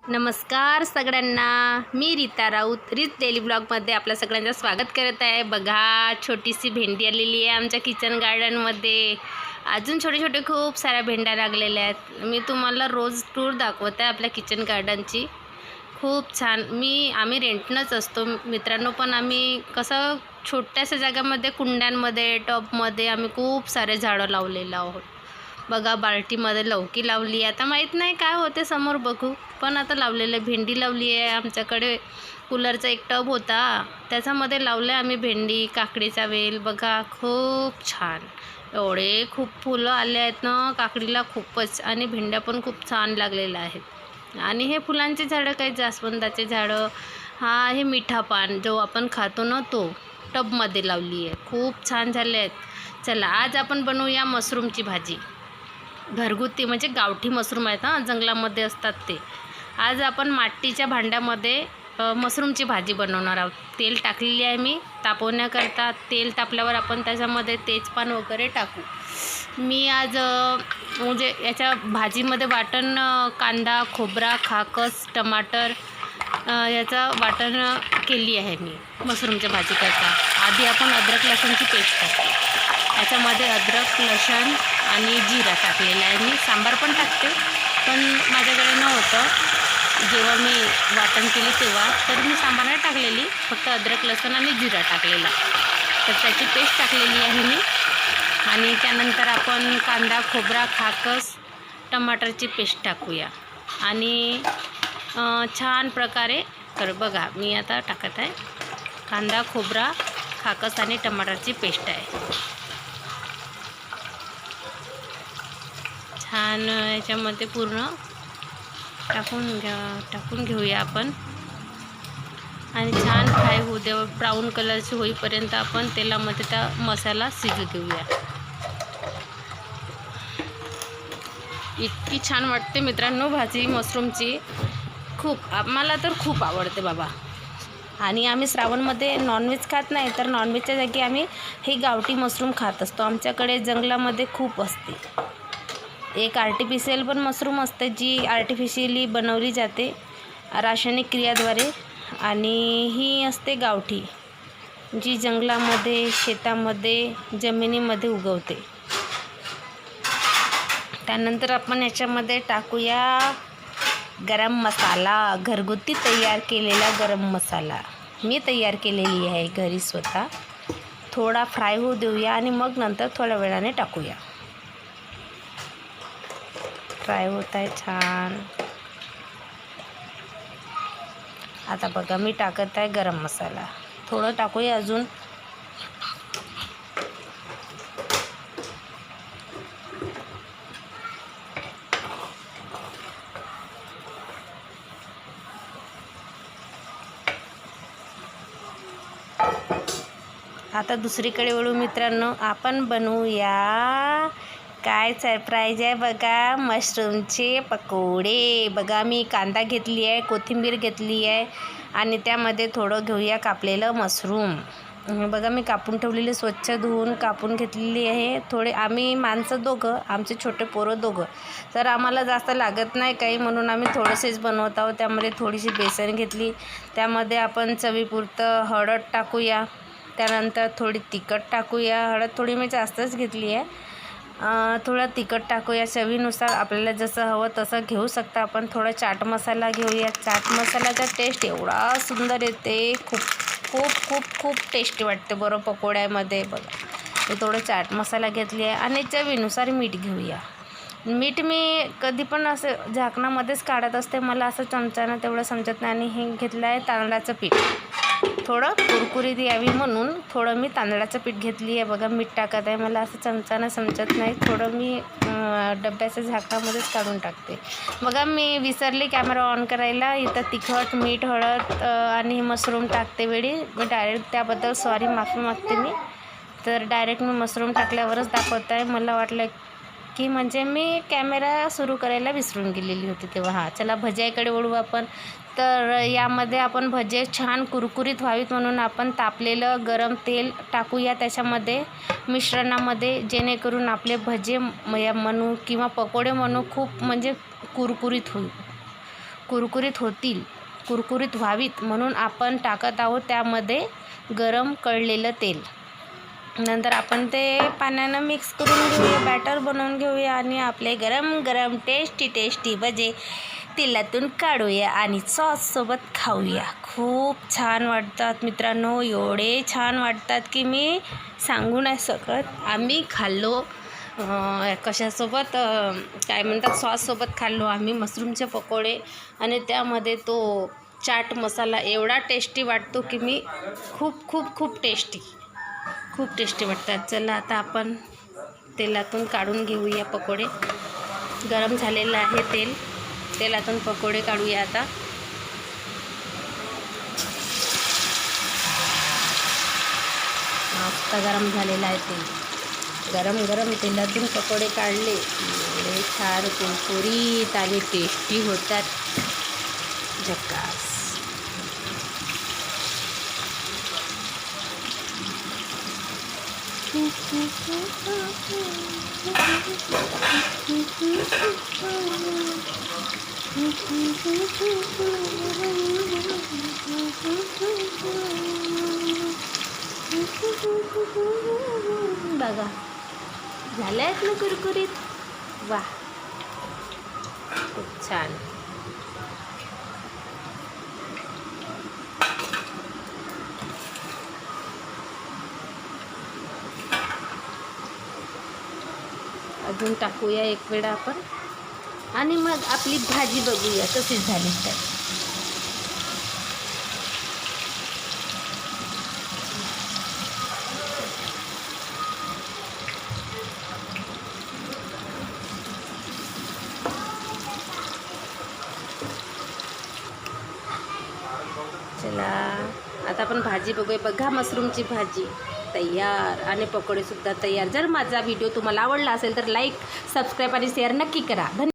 नमस्कार सगळ्यांना, मी रीता राऊत रीत डेली ब्लॉगमध्ये आपल्या सगळ्यांचं स्वागत करत आहे। बघा, छोटीशी भेंडी आलेली आहे आमच्या किचन गार्डनमध्ये। अजून छोटे छोटे खूप साऱ्या भेंड्या लागलेल्या आहेत। मी तुम्हाला रोज टूर दाखवत आहे आपल्या किचन गार्डनची। खूप छान। आम्ही रेंटनंच असतो मित्रांनो, पण आम्ही कसं छोट्याशा जागामध्ये कुंड्यांमध्ये टबमध्ये आम्ही खूप सारे झाडं लावलेलं आहोत। बघा, बाल्टीमध्ये लौकी लावली, आता माहीत नाही काय होते समोर बघू, पण आता लावलेलं भेंडी लावली आहे। आमच्याकडे कूलरचा एक टब होता, त्याच्यामध्ये लावलं आम्ही भेंडी, काकडीचा वेल। बघा, खूप छान, एवढे खूप फुलं आले आहेत ना काकडीला खूपच, आणि भेंड्या पण खूप छान लागलेल्या आहेत। आणि हे फुलांचे झाडं काही जास्वंदाचे झाडं, हे मिठा पान जो आपण खातो ना तो टबमध्ये लावली आहे, खूप छान झाले आहेत। चला, आज आपण बनवूया मशरूमची भाजी। घरगुती म्हणजे गावठी मशरूम आहेत जंगलामध्ये असतात ते। आज आपण मातीच्या भांड्यामध्ये मशरूमची भाजी बनवणार आहोत। तेल टाकलेली आहे मी तापवण्याकरता। तेल तापल्यावर आपण त्याच्यामध्ये तेजपान वगैरे टाकू। मी आज म्हणजे याच्या भाजीमध्ये वाटण कांदा, खोबरा, खाकस, टमाटर याचं वाटण केली आहे मी मशरूमच्या भाजीकरता। आधी आपण अद्रक लसूणची पेस्ट टाकू। याच्यामध्ये अद्रक, लसूण आणि जिरा टाकलेला आहे। मी सांबार पण टाकते, पण माझ्याकडे नव्हतं जेव्हा मी वाटण केली तेव्हा, तर मी सांबार नाही टाकलेली, फक्त अद्रक, लसूण आणि जिरा टाकलेला। तर त्याची पेस्ट टाकलेली आहे मी। आणि त्यानंतर आपण कांदा, खोबरा, खाकस, टमाटरची पेस्ट टाकूया आणि छान प्रकारे बघा, मी आता टाकत आहे कांदा, खोबरा, खाकस आणि टमाटरची पेस्ट आहे। छान याच्यामध्ये पूर्ण टाकून घेऊया आपण, आणि छान फ्राय होऊ दे, ब्राऊन कलरची होईपर्यंत आपण तेलामध्ये त्या मसाला शिजू देऊया। इतकी छान वाटते मित्रांनो भाजी मशरूमची, खूप मला तर खूप आवडते बाबा। आणि आम्ही श्रावणमध्ये नॉनव्हेज खात नाही, तर नॉनव्हेजच्या जागी आम्ही हे गावठी मशरूम खात असतो। आमच्याकडे जंगलामध्ये खूप असते। एक आर्टिफिशियल पण मशरूम असते, जी आर्टिफिशियली बनवली जाते रासायनिक क्रियाद्वारे, आणि ही असते गावठी, जी जंगलामध्ये, शेतामध्ये, जमिनीमध्ये उगवते। त्यानंतर आपण याच्यामध्ये टाकूया गरम मसाला, घरगुती तयार केलेला गरम मसाला मी तयार केलेली आहे घरी स्वतः। थोडा फ्राय होऊ देऊया आणि मग नंतर थोड्या वेळाने टाकूया। फ्राय होत आहे छान। आता बघा, मी टाकत आहे गरम मसाला, थोडं टाकूया अजून। आता दुसरीकडे वळू मित्रांनो, आपण बनवूया काय सरप्राईज आहे बघा, मशरूमचे पकोडे। बघा, मी कांदा घेतली आहे, कोथिंबीर घेतली आहे, आणि त्यामध्ये थोडं घेऊया कापलेलं मशरूम। बघा, मी कापून ठेवलेली, स्वच्छ धुवून कापून घेतलेली आहे। थोडे आम्ही माणसं दोघं, आमचे छोटे पोरं दोघं, तर आम्हाला जास्त लागत नाही काही, म्हणून आम्ही थोडेसेच बनवत आहोत। त्यामध्ये थोडीशी बेसन घेतली, त्यामध्ये आपण चवीपुरतं हळद टाकूया, त्यानंतर थोडी तिखट टाकूया। हळद थोडी मी जास्तच घेतली आहे। थोडं तिखट टाकूया चवीनुसार, आपल्याला जसं हवं तसं घेऊ शकता आपण। थोडा चाट मसाला घेऊया। चाट मसाल्याचा टेस्ट एवढा सुंदर येते, खूप खूप खूप खूप टेस्टी वाटते बरं पकोड्यामध्ये। बघा, मी थोडं चाट मसाला घेतली आहे, आणि चवीनुसार मीठ घेऊया। मीठ मी कधी पण असं झाकणामध्येच काढत असते, मला असं चमच्यानं तेवढं समजत नाही। आणि हे घेतलं आहे तांदळाचं पीठ, थोडं कुरकुरीत यावी म्हणून थोडं मी तांदळाचं पीठ घेतली आहे। बघा, मीठ टाकत आहे, मला असं चमच्यानं समजत नाही, थोडं मी डब्याच्या झाकणामध्येच काढून टाकते। बघा, मी विसरले कॅमेरा ऑन करायला। इथं तिखट, मीठ, हळद आणि मशरूम टाकते वेळी मी डायरेक्ट, त्याबद्दल सॉरी, माफी मागते मी। तर डायरेक्ट मी मशरूम टाकल्यावरच दाखवत आहे, मला वाटलं की म्हणजे मी कॅमेरा सुरू करायला विसरून गेलेली होती तेव्हा। चला, भज्याकडे वळू आपण। तर यामध्ये आपण भजे छान कुरकुरीत व्हावीत म्हणून आपण तापलेलं गरम तेल टाकूया त्याच्यामध्ये मिश्रणामध्ये, जेणेकरून आपले भजे म्हणू किंवा पकोडे म्हणू खूप म्हणजे कुरकुरीत कुरकुरीत होतील, कुरकुरीत व्हावीत म्हणून आपण टाकत आहोत त्यामध्ये गरम कळलेलं तेल. नंतर आपण ते पाण्यानं मिक्स करून घेऊया, बॅटर बनवून घेऊया आणि आपले गरम गरम टेस्टी भजे तेलातून काढूया आणि सॉससोबत खाऊया. खूप छान वाटतात मित्रांनो, एवढे छान वाटतात की मी सांगू नाही शकत. आम्ही खाल्लो कशासोबत, काय म्हणतात, सॉससोबत खाल्लो आम्ही मशरूमचे पकोडे आणि त्यामध्ये तो चाट मसाला एवढा टेस्टी वाटतो की मी खूप टेस्टी वाटतात. चला आता आपण तेलातून काढून घेऊया पकोडे. गरम झालेलं आहे तेलातून पकोडे काढूया आता. मस्त गरम झालेलं आहे तेल. गरम तेलातून पकोडे काढले एवढे छान कुरकुरीत आणि टेस्टी होतात. झकास. बघा झालं आहेत ना कुरकुरीत. वा, खूप छान. अजून टाकूया एक वेळा आपण आणि मग आपली भाजी बघूया कशी झाली तर. चला आता आपण भाजी बघूया. बघा मशरूमची भाजी तयार आणि पकोडेसुद्धा तयार. जर माझा व्हिडिओ तुम्हाला आवडला असेल तर लाईक, सबस्क्राईब आणि शेअर नक्की करा. धन्यवाद.